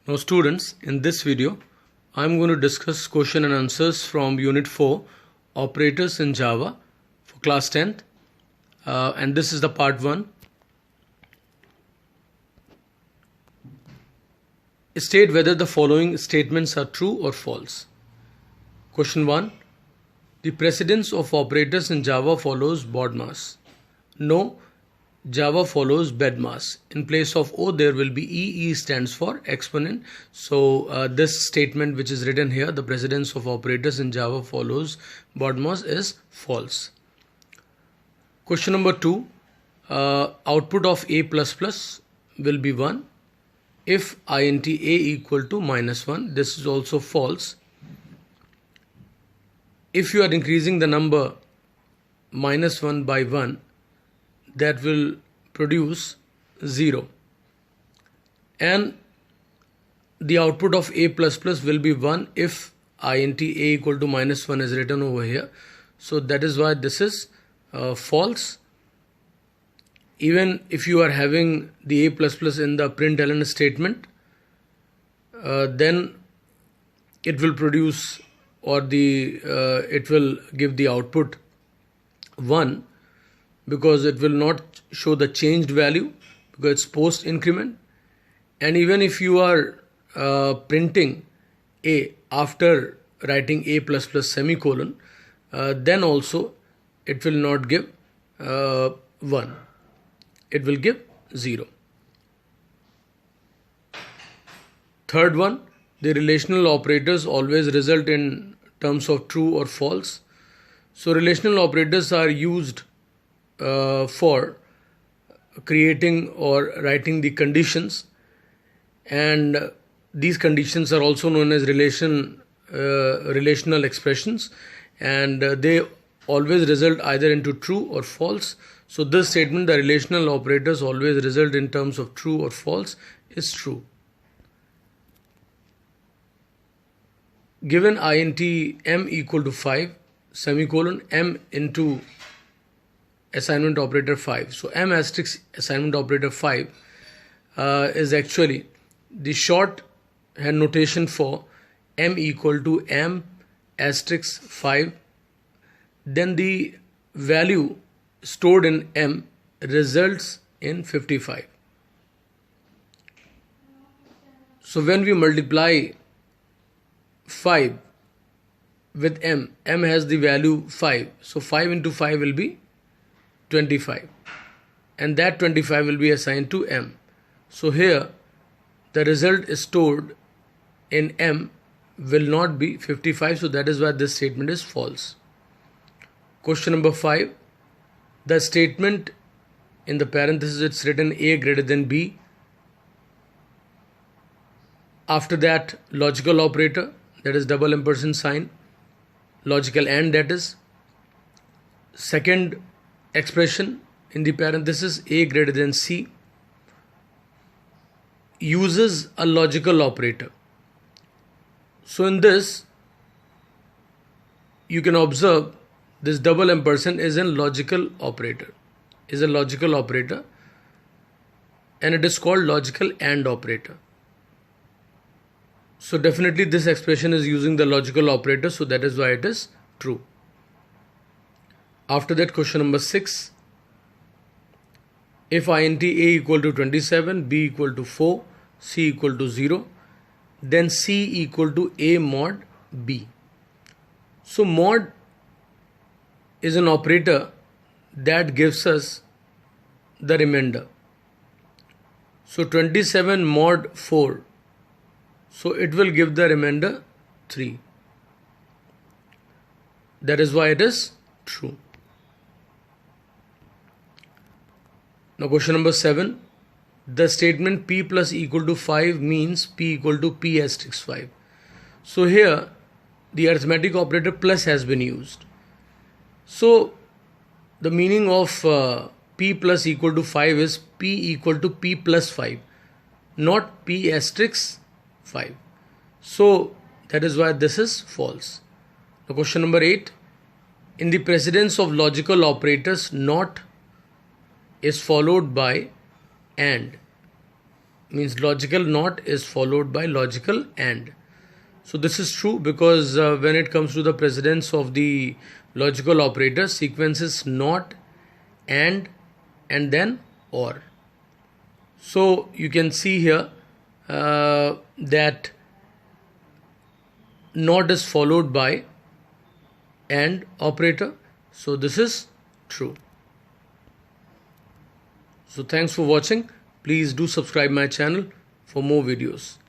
Now students, in this video I am going to discuss question and answers from Unit 4 Operators in Java for class 10th and this is the part 1. State whether the following statements are true or false. Question 1. The precedence of operators in Java follows BODMAS. No, Java follows BEDMAS. In place of O there will be E. E stands for exponent. So this statement which is written here, the precedence of operators in Java follows BODMAS, is false. Question number 2. Output of A++ will be 1 if int a equal to -1. This is also false. If you are increasing the number -1 by 1, that will produce 0, and the output of A++ will be 1 if int a equal to -1 is written over here. So that is why this is false. Even if you are having the A++ in the println statement, then it will produce, or it will give the output 1, because it will not show the changed value because it's post increment. And even if you are printing A after writing A++ semicolon, then also it will not give 1, it will give 0. Third one, the relational operators always result in terms of true or false. So relational operators are used for creating or writing the conditions, and these conditions are also known as relational expressions, and they always result either into true or false. So this statement, the relational operators always result in terms of true or false, is true. Given int m equal to 5 semicolon m into assignment operator 5. So m asterisk assignment operator 5 is actually the shorthand notation for m equal to m asterisk 5. Then the value stored in m results in 55. So when we multiply 5 with m has the value 5. So 5 into 5 will be 25, and that 25 will be assigned to m. So here the result is stored in m will not be 55, so that is why this statement is false. Question number 5. The statement in the parenthesis, it's written a greater than b. After that, logical operator, that is double ampersand sign, logical and, that is second expression in the parenthesis, a greater than c, uses a logical operator. So in this you can observe this double ampersand is a logical operator, and it is called logical and operator. So definitely this expression is using the logical operator, so that is why it is true. After that, question number 6. If int a equal to 27, b equal to 4, c equal to 0, then c equal to a mod b. So mod is an operator that gives us the remainder. So 27 mod 4, so it will give the remainder 3. That is why it is true. Now question number 7. The statement p plus equal to 5 means p equal to p asterisk 5. So here the arithmetic operator plus has been used. So the meaning of p plus equal to 5 is p equal to p plus 5, not p asterisk 5. So that is why this is false. Now question number 8. In the precedence of logical operators, not is followed by and. means logical not is followed by logical and. So this is true because when it comes to the precedence of the logical operator, sequence is not, and then or. So you can see here that not is followed by and operator. So this is true. So thanks for watching. Please do subscribe my channel for more videos.